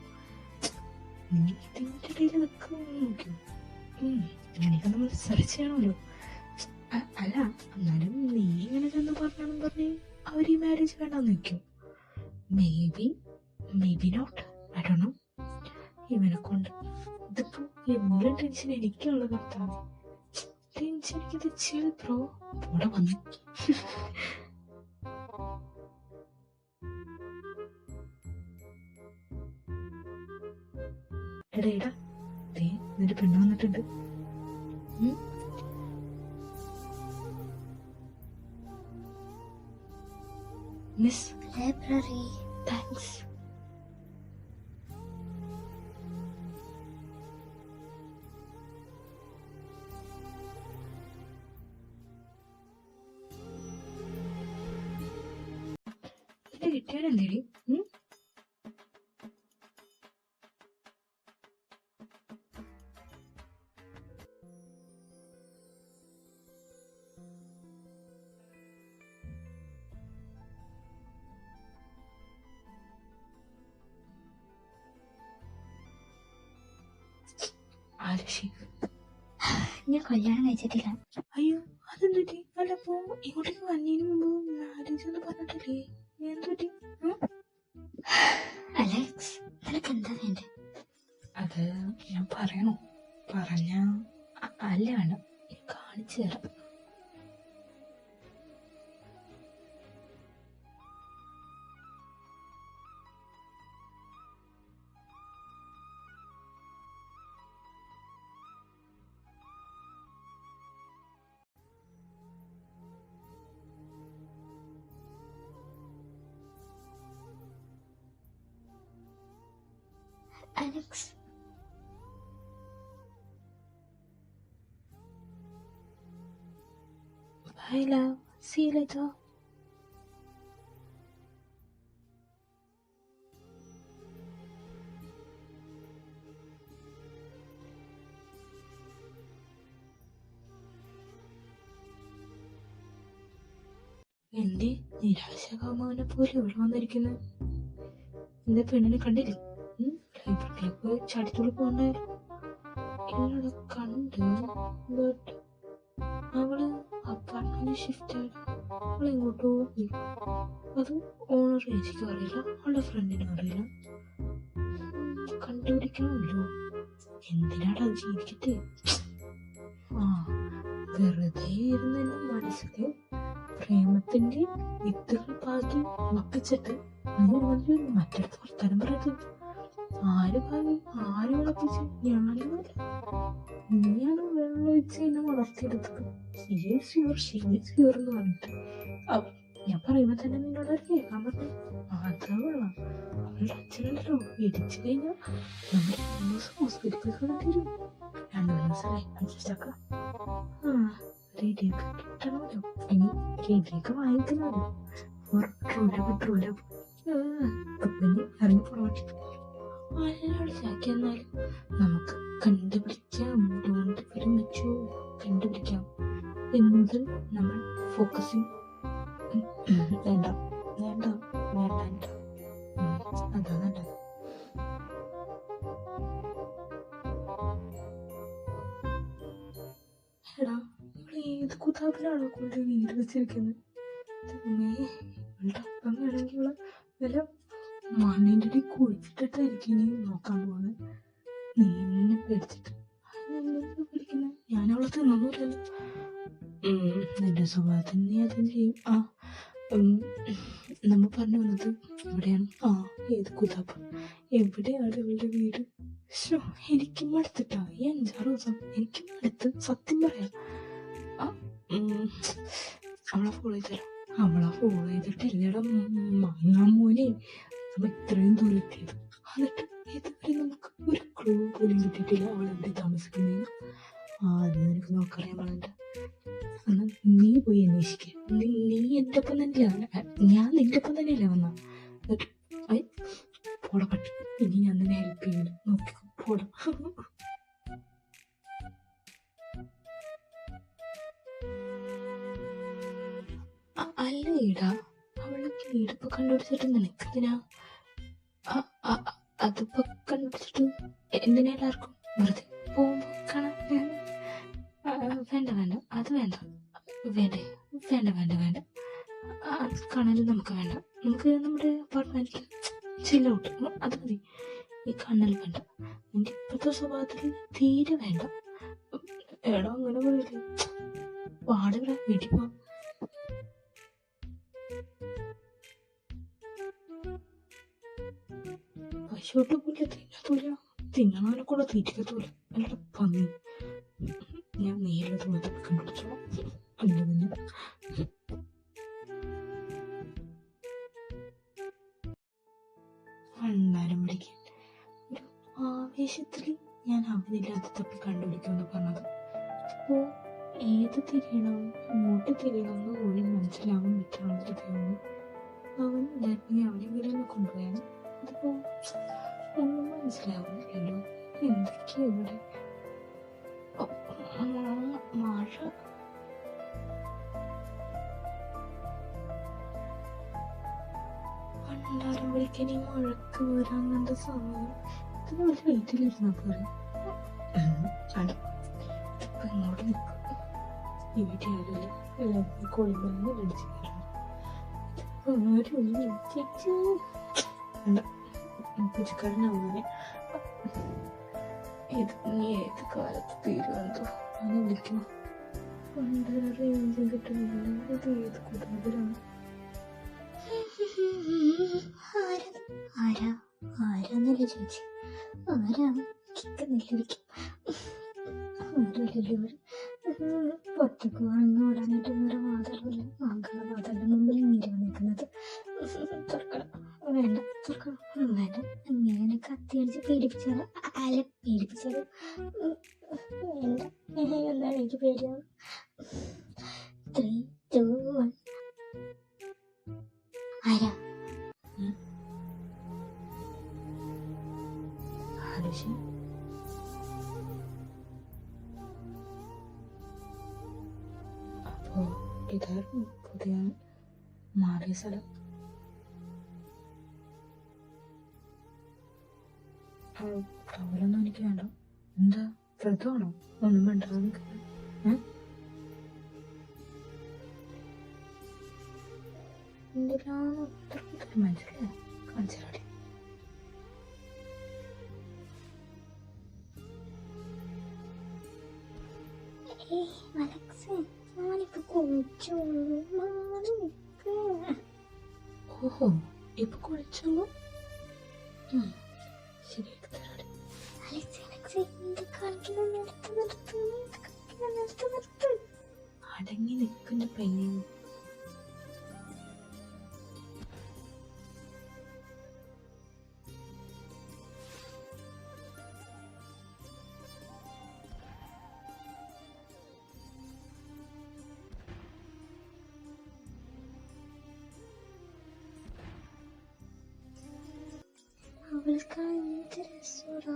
നീ ഇതിൻ്റെ ഇടയിൽ നിൽക്കും നോക്കും. ഇങ്ങനെയൊക്കെ നമ്മൾ സെർച്ച് ചെയ്യണമല്ലോ. അല്ല, എന്നാലും നീ ഇങ്ങനെ ചെന്ന് പറഞ്ഞാലും പറഞ്ഞ് അവർ ഈ മാരേജ് വേണ്ടാന്ന് വെക്കും. Maybe not, I don't know. ഇവനെ കൊണ്ട് ഇതിപ്പോ എന്തെങ്കിലും ടെൻഷൻ എനിക്കുള്ള കർത്താവ്. ടെൻഷൻ എനിക്കിത് ചിൽ ബ്രോ. ഇവിടെ വന്നു എടാ ദേ നിന്റെ പെണ്ണ് വന്നിട്ടുണ്ട്. Miss
library.
താങ്ക്സ്. ഇത് കിട്ടിയാലെന്തേടി? ആരുഷി,
ഞാൻ കല്യാണം കഴിച്ചിട്ടില്ല.
അയ്യോ അതെന്തുപറ്റി? അല്ലപ്പോ ഇങ്ങോട്ടേക്ക് വന്നതിന് മുമ്പ് മാരേജ് എന്ന് പറഞ്ഞിട്ടില്ലേ? എന്തുപറ്റി?
അലക്സ്, നിനക്ക് എന്താ വേണ്ടേ?
അത് ഞാൻ പറയണോ? പറഞ്ഞ അല്ല വേണ്ട, കാണിച്ചു തരാം.
Alex,
Bye love, see you later. എന്റെ നിരാശകാമാവനെ പോലെ ഇവിടെ വന്നിരിക്കുന്നത്. എന്റെ പെണ്ണിനെ കണ്ടില്ലേ? ലൈബ്രറിയിലേക്ക് ചടിത്തുള്ളി പോകണ്ടായിരുന്നു. എന്നോട് കണ്ട്, ബട്ട് അവള് അപ്പാർട്ട്മെന്റ് ഷിഫ്റ്റ് ആയിട്ട് അവൾ എങ്ങോട്ടോ പോയി. അത് ഓണർ ചേച്ചിക്കും അറിയില്ല, അവളുടെ ഫ്രണ്ടിനും അറിയില്ല. കണ്ടുപിടിക്കണമല്ലോ. എന്തിനാടാ ജീവിക്കട്ടെ? വെറുതെ ഇരുന്ന് എന്റെ മനസ്സില് പ്രേമത്തിന്റെ വിത്തുകൾ പാകി മുളപ്പിച്ചിട്ട് മറ്റടുത്ത് വർത്താനം പറയുന്നത്. ആര് പാകി ആര് മുളപ്പിച്ച്? ഞാനല്ല. നീയാണ് വെള്ളം ഒഴിച്ച് എന്നെ വളർത്തിയെടുത്തത്. എന്ന് പറഞ്ഞിട്ട് ഞാൻ പറയുമ്പോ തന്നെ നിന്നോട് കേൾക്കാൻ പറ്റും. അതാ വെള്ളം. അവളുടെ അച്ഛനല്ലോ ഇടിച്ചു കഴിഞ്ഞാൽ നമ്മൾ 2 ദിവസം ഹോസ്പിറ്റലിൽ കൊണ്ടുവരും. 2 ദിവസമല്ലേ അഡ്ജസ്റ്റ് ആക്കാം. റേഡിയൊക്കെ കിട്ടണമല്ലോ. ഇനി റേഡിയൊക്കെ വാങ്ങിക്കണമല്ലോ. For true love. അപ്പൊ ഇനി ഇറങ്ങിപ്പോണോ? അല്ലാളിച്ചാക്കി. എന്നാലും നമുക്ക് കണ്ടുപിടിക്കാം. ഡോണ്ട് വെരി മച്ചു കണ്ടുപിടിക്കാം. ഇന്ന് മുതൽ നമ്മൾ ഫോക്കസിങ്. വേണ്ട വേണ്ട വേണ്ട, അതാ നല്ലത്. എടാ, ഇവിടെ ഏത് കുതാബിലാണോ കൊണ്ട് വീട് വെച്ചിരിക്കുന്നത്? ഇവളുടെ അപ്പം വേണമെങ്കിൽ ഇവളെ വല്ല മണ്ണിൻ്റെ അടി കുഴിച്ചിട്ടിട്ടായിരിക്കും ഇനി നോക്കാൻ പോകുന്നത്. നീ എന്നെ പേടിച്ചിട്ട് പേടിക്കുന്നത്? ഞാൻ അവളെ തിന്നൊന്നുമില്ലല്ലോ. നിന്റെ സ്വഭാവത്തിന് നീ അതും ചെയ്യും. നമ്മൾ പറഞ്ഞു വന്നത് എവിടെയാണ്? ഏത് കുതാബ്? എവിടെയാണ് ഇവളുടെ വീട്? എനിക്ക് മടുത്തിട്ടാ ഈ 5-6 ദിവസം. എനിക്ക് മടുത്ത് സത്യം പറയാം. അവളെ ഫോളോ ചെയ്തല്ലോ. അവളെ ഫോളോ ചെയ്തിട്ടില്ലട മോനെ നമ്മ ഇത്രയും ദൂരത്തിയത്. എന്നിട്ട് ഇതുവരെ നമുക്ക് ഒരു ക്ലൂ പോലും കിട്ടിയിട്ടില്ല അവൾ എവിടെ താമസിക്കുന്നതിന്. അത് നിനക്ക് നോക്കറിയാൻ പാടില്ല. എന്നാൽ നീ പോയി അന്വേഷിക്കുക. നീ എൻ്റെ ഒപ്പം തന്നെയല്ല, ഞാൻ നിന്റെ ഒപ്പം തന്നെയല്ലേ വന്ന. പോട പട്ടി, ഇനി ഞാൻ നിന്നെ ഹെൽപ്പ് ചെയ്യുന്നു. നോക്കിക്കോ, പോട. അല്ലേടാ, അവളെ വീടിപ്പോ കണ്ടുപിടിച്ചിട്ട് നിനക്കെന്തിനാ? അതിപ്പോ കണ്ടുപിടിച്ചിട്ട് എന്തിനാ എല്ലാവർക്കും വെറുതെ പോകുമ്പോ കാണാൻ? വേണ്ട വേണ്ട, അത് വേണ്ട. വേണ്ടേ? വേണ്ട. അത് കാണാനും നമുക്ക് വേണ്ട. നമുക്ക് നമ്മുടെ അപ്പാർട്ട്മെന്റിൽ ചില്ലൗട്ട്, അത് മതി. ഈ കണ്ണൽ വേണ്ട. നിന്റെ ഇപ്പോഴത്തെ സ്വഭാവത്തിൽ തീരെ വേണ്ട. എടാ, അങ്ങനെ പറയില്ലേ. പാടിവിടെ വീട്ടിൽ പോവാം. പശുവിട്ട് പോലെ തിന്നത്തൂല, തിന്നണവനെ കൂടെ തീറ്റിക്കത്തൂല. അല്ലട പന്നി. ഞാൻ നേരിട്ട് പോയി കണ്ടുപിടിച്ചോളാം. അല്ല പിന്നെ അണ്ണാരം പിടിക്കാൻ ഒരു ആവേശത്തിൽ ഞാൻ അവനില്ലാതെ തപ്പി കണ്ടുപിടിക്കുമെന്ന് പറഞ്ഞത്. അപ്പോ ഏത് തിരിയണം, ഇങ്ങോട്ട് തിരിയണം എന്ന് പോലും മനസ്സിലാവാൻ പറ്റാതെ തോന്നുന്നു. അവൻ വിചാരിക്കുന്ന അവനെങ്കിലും കൊണ്ടുപോയാണ്. അതിപ്പോ ഒന്നും മനസ്സിലാവുന്നില്ലല്ലോ. എന്തൊക്കെയാ ഇവിടെ? മഴ. പണ്ടാരം വിളിക്കാൻ ഈ മഴക്ക് വരാൻ കണ്ട സമയം. ഇതിന് വല്ല വീട്ടിലിരുന്നാ പോരെ. ഇപ്പൊ ഇങ്ങോട്ട് നിൽക്കും. ഈ വീട്ടിൽ ആരുമില്ല. എല്ലാവരും കോഴിമരുന്ന് അടിച്ചു കയറണം. ആരുമില്ല. ചേച്ചി വേണ്ട, പൂച്ചക്കാരനാവുന്നതിന് ഇത് നീ ഏത് കാലത്ത് തീരുവെന്തോ അങ്ങനെ വിളിക്കണം. പണ്ടൊരു റേഞ്ചും കിട്ടുന്നില്ല. ഇത് ഏത് കുടുംബത്തിലാണ്?
ആരാന്നല്ലേ ചോദിച്ചു? ആരാണ്? കിട്ടുന്നില്ല. ആരല്ലല്ലോ പുറത്തേക്ക് വന്ന് ഓടാനായിട്ട് വേറെ വാതിലല്ല. ആകെ വാതിലിന്റെ മുമ്പിൽ നീര് വന്നിരിക്കുന്നത്. തുറക്കണം. വേണ്ട, തുറക്കണം. വേണ്ട. അങ്ങനെ കത്തി അടിച്ച് പീഡിപ്പിച്ചാലോ? അല്ല, പീഡിപ്പിച്ചാലോ? വേണ്ട, എന്താണ് എനിക്ക് പേടിയാവും. 3, 2, 1. ആരാ?
ആരുഷി? അപ്പോ ഇതായിരുന്നു പുതിയ മാറിയ സ്ഥലം. അവരൊന്നും എനിക്ക് വേണ്ട. എന്താ വ്രതമാണോ? ഒന്നും വേണ്ട. എന്തിനാണ് ഇത്രയും മനസ്സിലായി കാണിച്ചാടി? ഓഹോ, ഇപ്പൊ കുളിച്ചോളൂ. ശരിയായിട്ട് തരാടി. അടങ്ങി നിൽക്കുന്ന പെണ്ണെ.
കേൾക്കാൻ എന്ത് രസോടാ.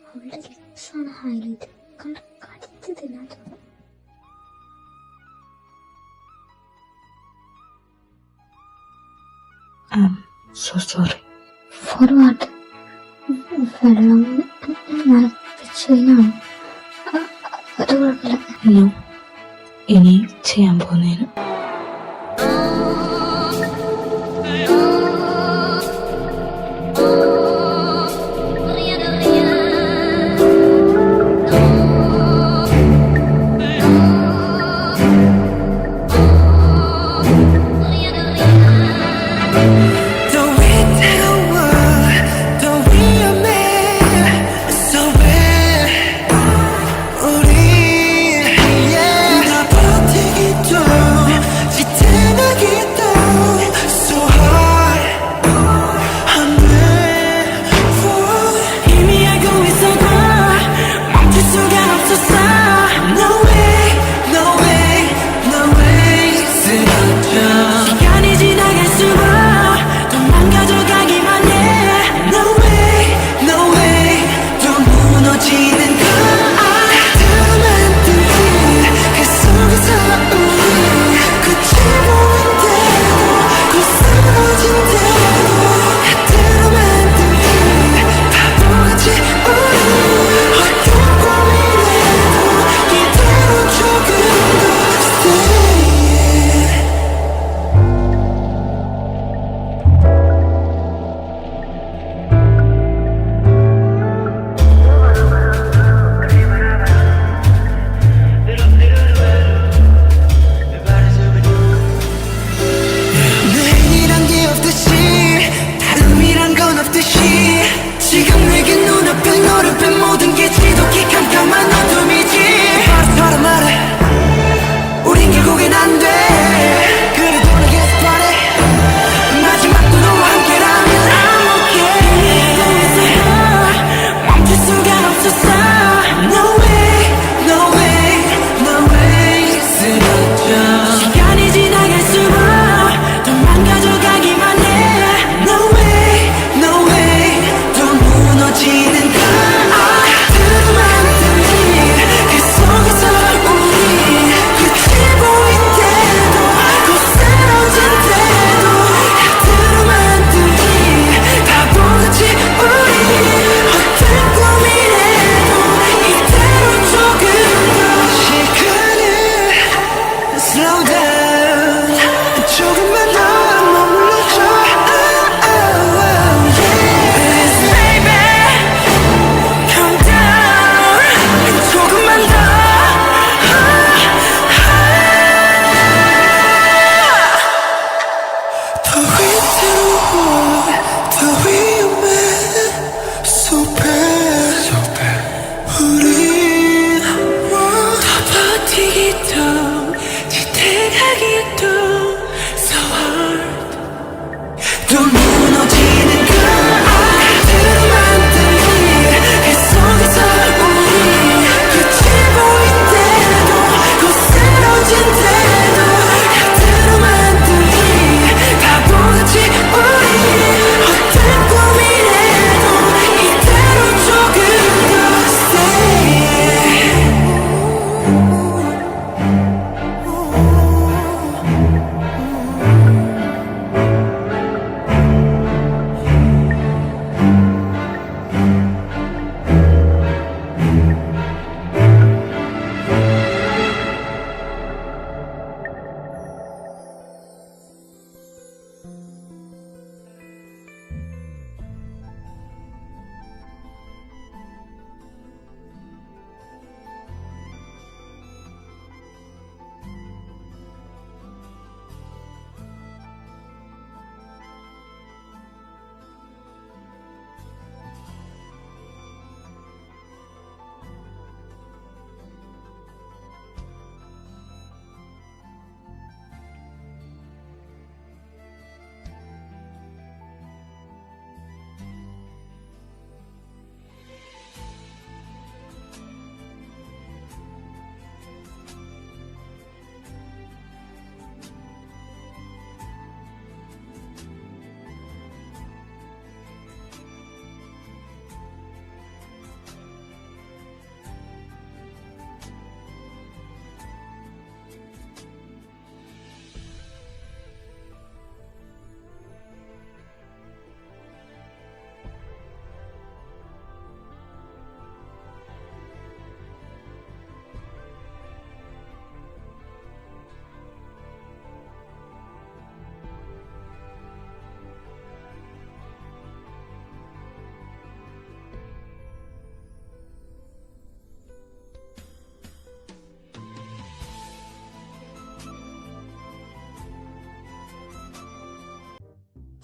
അവളുടെ ലിപ്സാണ് ഹൈലൈറ്റ്. കണ്ട് കടിച്ചു തിന്നാൻ തോന്നും.
So sorry.
For what? വെള്ളം നനപ്പിച്ചതിനാണോ? അത് കുഴപ്പമില്ല.
നോ, ഇനി ചെയ്യാൻ പോകുന്നതിന്.
우리 다 버티기 좀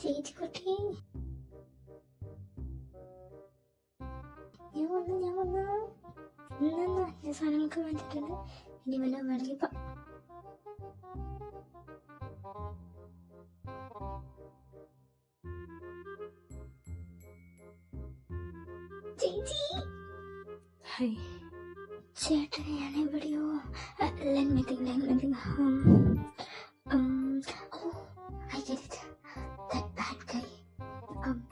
ചേച്ചി കുട്ടി, ഞാൻ വന്നു ഞാൻ സാധനങ്ങളൊക്കെ വാങ്ങിച്ചിട്ടുണ്ട്. ഇനി വല്ല വേണമെങ്കിൽ ചേച്ചി.
ഹായ്.
ചേട്ടനെ ഞാൻ എവിടെയോ I get it. That bad guy.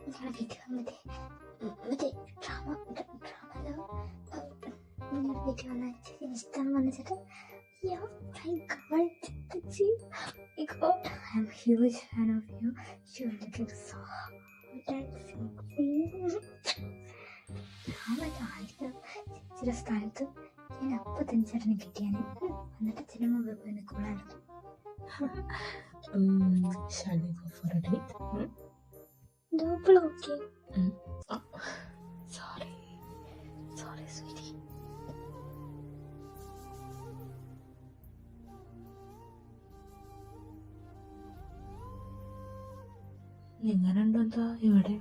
നിങ്ങളെ വീട്ടിൽ മറ്റേ ഡ്രാമ നിങ്ങളുടെ വീട്ടിൽ വന്ന ഇഷ്ടം വന്നിട്ട് I'm a huge fan of you. You look so hot and sexy. ചേച്ചിയുടെ സ്ഥാനത്ത് ഞാൻ അപ്പൊ തന്നെ ചേട്ടനെ കിട്ടിയാനെ. എന്നിട്ട് അച്ഛനും മുമ്പ് പോയി നിൽക്കുള്ളായിരുന്നു.
Shall we go for a date?
Double okay.
Oh, sorry, sweetie. നിങ്ങൾ രണ്ടെന്താ ഇവിടെ?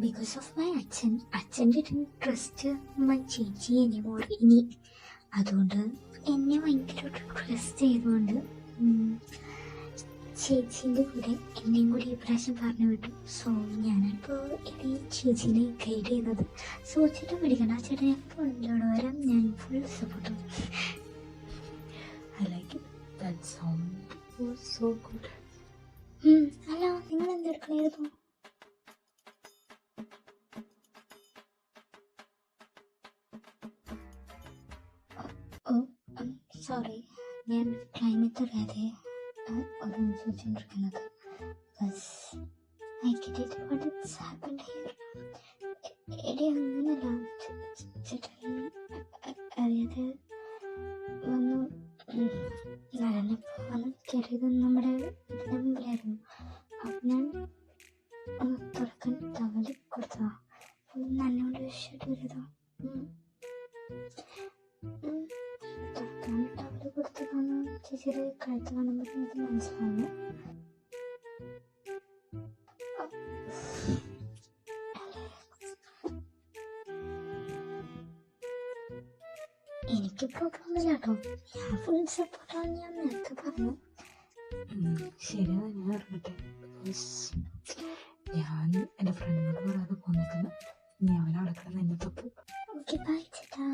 Because of my അച്ഛൻ didn't trust my ചേച്ചി anymore ഇനി. അതുകൊണ്ട് എന്നെ ഭയങ്കര ട്രസ്റ്റ് ചെയ്തുകൊണ്ട് ചേച്ചീൻ്റെ കൂടെ എന്നെയും കൂടി ഈ പ്രാവശ്യം പറഞ്ഞു വിട്ടു. സോ ഞാനിപ്പോൾ ഈ ചേച്ചീനെ ഗൈഡ് ചെയ്യുന്നത്. സോ ചേട്ടൻ പഠിക്കണം. ആ ചേട്ടൻ എപ്പോൾ ഉണ്ടോടെ വരാം. ഞാൻ full support.
I like it. That sound was so good.
അല്ല, നിങ്ങൾ എന്തെടുക്കണായിരുന്നു? സോറി, ഞാൻ ക്ലൈമറ്റ് അറിയാതെ ഒന്നും ചോദിച്ചുകൊണ്ടിരിക്കുന്നത്. എടി അങ്ങനല്ല, ചേട്ടൻ അറിയാതെ വന്നു. ഞാനിപ്പോൾ വന്ന് കയറിയത് നമ്മുടെ ഇതിൻ്റെ മുമ്പിലായിരുന്നു. അപ്പം ഞാൻ തുറക്കാൻ തവളി കൊടുത്തതാ. നല്ലോണ്ട് വിഷയമായിട്ട് വരികതാ. തുറക്കാൻ തവളി കൊടുത്തതാണ്. ചേച്ചിയുടെ കഴുത്ത് കാണുമ്പോൾ എനിക്ക് മനസ്സിലാവുന്നു. എനിക്ക് പ്രോബ്ലം ഇല്ല കേട്ടോ. ഞാൻ ഫുൾ സപ്പോർട്ടാണ്. ഞാൻ നേരത്തെ പറഞ്ഞു.
ശരിയാണ്, ഞാൻ ഇറങ്ങട്ടെ. ഞാൻ എൻ്റെ ഫ്രണ്ടിനോട് പറയാതെ പോന്നിട്ടില്ല. ഇനി അവനെ അടക്കണം എന്നെ തപ്പു.
ഓക്കെ, ബൈ ചേട്ടാ.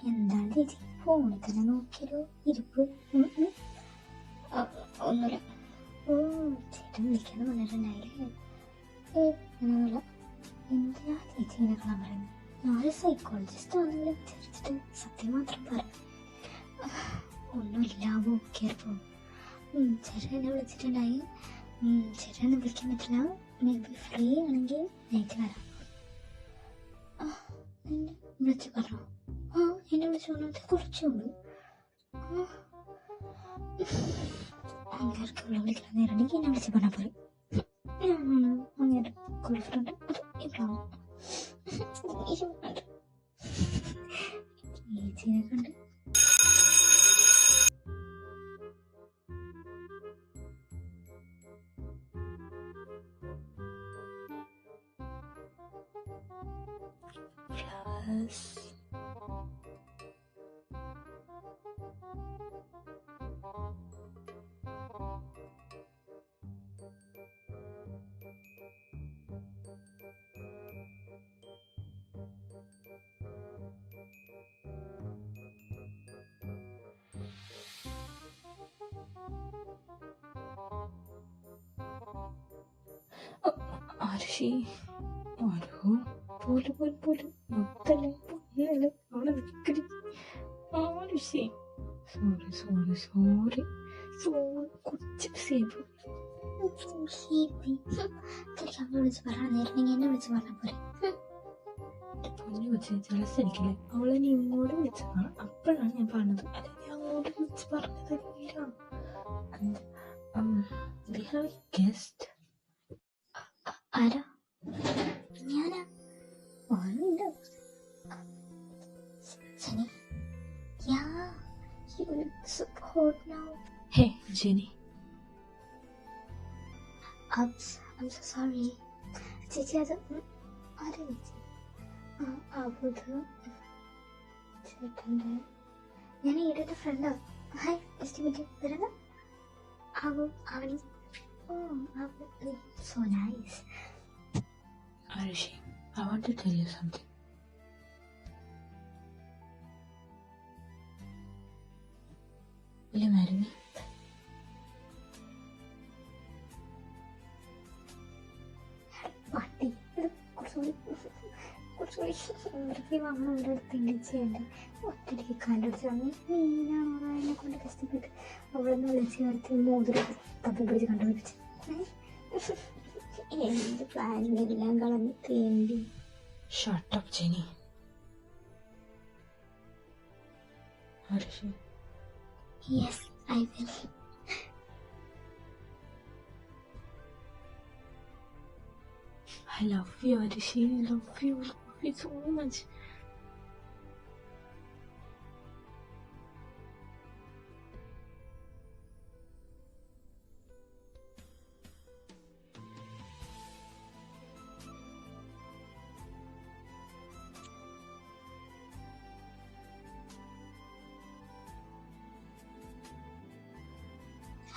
എന്താണ് ചേച്ചി ഫോണിൽ തന്നെ നോക്കിയൊരു ഇരിപ്പ്? ഒന്നുമില്ല. ഓ, ചേട്ടൻ വിളിക്കാന്ന് പറഞ്ഞിട്ടുണ്ടായില്ലേ? അങ്ങനെയൊന്നുമില്ല. എന്തിനാ ചേച്ചി ഇങ്ങനെ കാണാൻ പറയുന്നത്? ഞാനൊരു സൈക്കോളജിസ്റ്റ് ആണെന്ന് വിചാരിച്ചിട്ട് സത്യം മാത്രം പറയാം. ഒന്നുമില്ല, ഓക്കെയപ്പോ. ചേട്ടൻ എന്നെ വിളിച്ചിട്ടുണ്ടായി. ചേട്ടൻ എന്നെ വിളിക്കാൻ പറ്റില്ല. മേ ബി ഫ്രീ ആണെങ്കിൽ നൈറ്റ് വരാം. എന്നെ വിളിച്ച് പറഞ്ഞോ? എന്നെ വിളിച്ചു പറഞ്ഞിട്ട് കുറച്ച് മുമ്പ്. അങ്ങേർക്ക് വിളിക്കാൻ നേരണ്ടെങ്കിൽ എന്നെ വിളിച്ച് പറഞ്ഞാൽ പോയി. ഞാനാണ് അങ്ങേരുടെ ഗേൾ ഫ്രണ്ട്. അത് ഇവിടാണ് ചേച്ചിനെ കണ്ട്
flowers. ആരുഷി, ആരോ പോലെ മുത്തല്ലേ അവിടെ നിൽക്കടി. സോറി കൊച്ചു സേബ്.
അമ്മ വിളിച്ച് പറയാൻ നേരിട്ടെങ്കിൽ എന്നെ വിളിച്ച് പറഞ്ഞാൽ പോരെ.
പൊന്നു കൊച്ചു ജലസരിക്കില്ലേ, അവളെ നീ ഇങ്ങോട്ട് വിളിച്ചതാണ്. അപ്പോഴാണ് ഞാൻ പറഞ്ഞത്, അല്ലെങ്കിൽ അങ്ങോട്ട് വിളിച്ച് പറഞ്ഞതല്ല. We have a guest.
ആരാ? ഞാനാ? ആരുണ്ട്? Jenny. Yeah, you look so hot now.
Hey, Jenny.
I'm so sorry. ചേച്ചി അത് ആരാ ചേച്ചി? അത് ചേട്ടൻ്റെ, ഞാൻ ഈടത്തെ ഫ്രണ്ടാ. ഹായ്, വരുന്ന അവന്. ഓ, so nice.
Arushi, I want to tell you something. Will you marry me?
പട്ടി കുറച്ചുകൂടി വാങ്ങണം. അവരുടെ അടുത്ത് എങ്ങനെ ചെയ്യണ്ടേ? ഒറ്റയ്ക്ക് കാലടിച്ച് നീനാണോ എന്നെ കൊണ്ട് കഷ്ടപ്പെട്ട് അവിടെ നിന്ന് വിളിച്ച് ചേർത്ത് മോതിരം തപ്പി പിടിച്ച് കണ്ടുപിടിച്ച് എന്ത് പ്ലാനിങ് എല്ലാം കളഞ്ഞ് തേണ്ടി.
Shut up, Jenny. Arushi.
Yes, I will.
I love you, Arushi. I love you so much.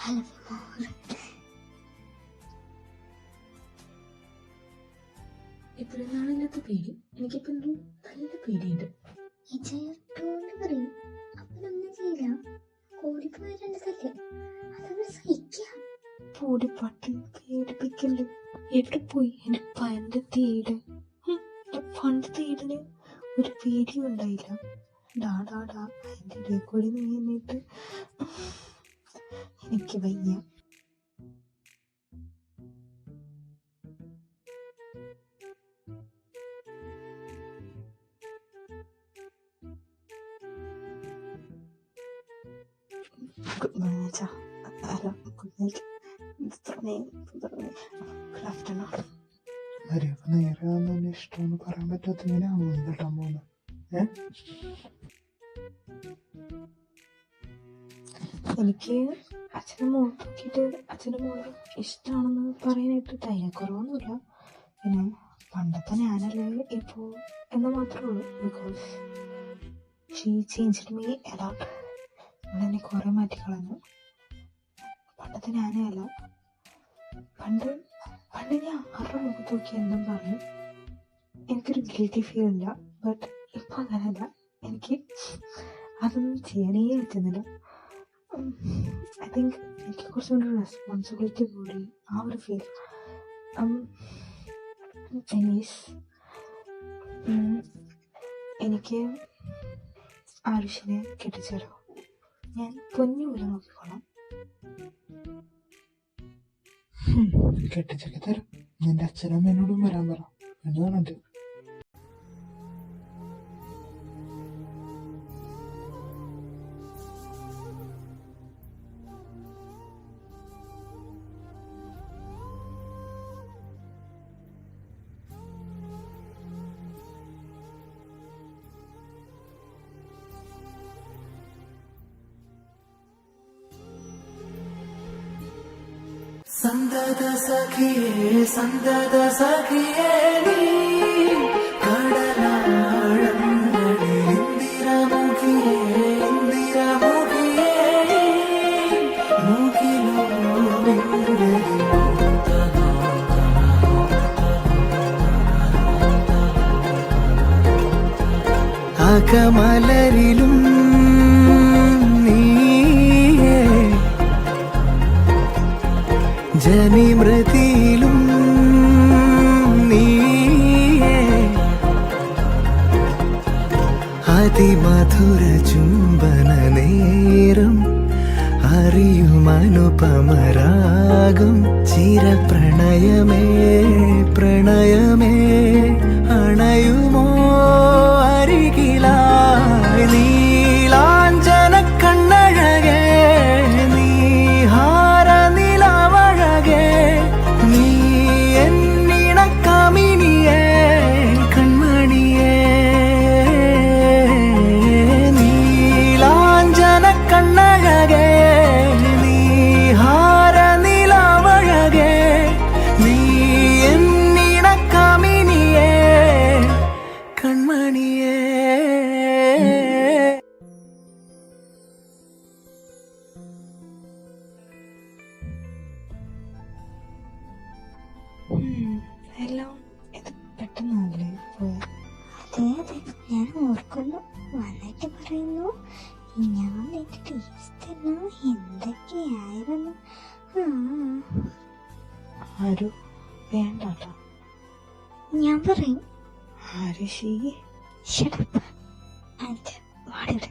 I love you more.
ഇത്രയും നാളില്ലാത്ത പേടി എനിക്കിപ്പോ എന്തോ നല്ല പേടിയുണ്ട്.
ഈ ചേർത്തോണ്ട് പറയും, അവനൊന്നും ചെയ്യില്ല. ഓടിപ്പോയി രണ്ടതല്ലേ, അതവർ സഹിക്കാം.
പൊടിപ്പാട്ട് പേടിപ്പിക്കല്ലേ. എവിടെ പോയി എന്റെ പണ്ട് തീട്? പണ്ട് തീടിന് ഒരു പേടിയും ഉണ്ടായില്ല. ഡാ അതിന്റെ ഇടയിൽ കൂടി നീ എന്നിട്ട് എനിക്ക് വയ്യ. ഗുഡ് മോർണിംഗ് അച്ഛാ. അല്ല, ഗുഡ് നൈറ്റ്. Good afternoon.
മര്യാദ നേരെ തന്നെ ഇഷ്ടമെന്ന് പറയാൻ പറ്റാത്ത ഇങ്ങനെയാണോ കേട്ടാൻ പോകുന്നത്?
എനിക്ക് അച്ഛനെ മുഖത്ത് നോക്കിയിട്ട് അച്ഛൻ്റെ മോള് ഇഷ്ടമാണെന്ന് പറയാനായിട്ട് ധൈര്യക്കുറവൊന്നുമില്ല. പിന്നെ പണ്ടത്തെ ഞാനല്ലേ ഇപ്പോൾ എന്ന് മാത്രമേ ഉള്ളൂ. Because she changed me a lot. അവളെന്നെ കുറേ മാറ്റിക്കളഞ്ഞു. പണ്ടത്തെ ഞാനേ അല്ല. പണ്ട് ഞാൻ ആരുടെ മുഖത്ത് നോക്കി എന്തും പറഞ്ഞു. എനിക്കൊരു ഗിൽറ്റി ഫീൽ ഇല്ല. ബട്ട് ഇപ്പം അങ്ങനെയല്ല. എനിക്ക് അതൊന്നും ചെയ്യാനേ പറ്റുന്നില്ല. ഐ തിങ്ക് എനിക്ക് കുറച്ചുകൂടി റെസ്പോൺസിബിലിറ്റി കൂടി ആ ഒരു ഫീൽ. എനിക്ക് ആരുഷിനെ കെട്ടിച്ചേരോ? ഞാൻ പൊന്നു പോലെ നോക്കിക്കോളാം.
കെട്ടിച്ചൊക്കെ തരാം. നിന്റെ അച്ഛനും എന്നോടും വരാൻ പറ. എന്നതാണത്?
സന്തത സഖിയേ നീ കടലാഴങ്ങളിൽ ഇന്ദിരമുഖിയേ മുഖിലോ അകമലരിലും ജനിമൃതിയിലും നീയേ അതിമധുര ചുംബന നേരം അനുപമരാഗം ചിരപ്രണയമേ പ്രണയമേ അണയുമോ അരികിലായി നീലാഞ്ചന കണ്ണഴകേ നീഹാര നിലവഴകേ നീ എന്നിണ കമിനിയേ കൺമണിയേ നീലാഞ്ചന കണ്ണഴകേ നീഹാര നിലവഴകേ നീ എന്നിണ കമിനിയേ കൺമണിയേ
എല്ലാം ഇത് പെട്ടെന്നല്ലേ പോയത്?
അതെ അതെ, ഞാൻ ഓർക്കുന്നു. വന്നിട്ട് പറയുന്നു ഞാൻ നിന്റെ ടേസ്റ്റ് എന്തൊക്കെയായിരുന്നു.
ആരും വേണ്ടാട്ടോ.
ഞാൻ പറയും
ആരുഷി
ഷട്ട് അപ്പ് ആൻഡ് വാടിവിടെ.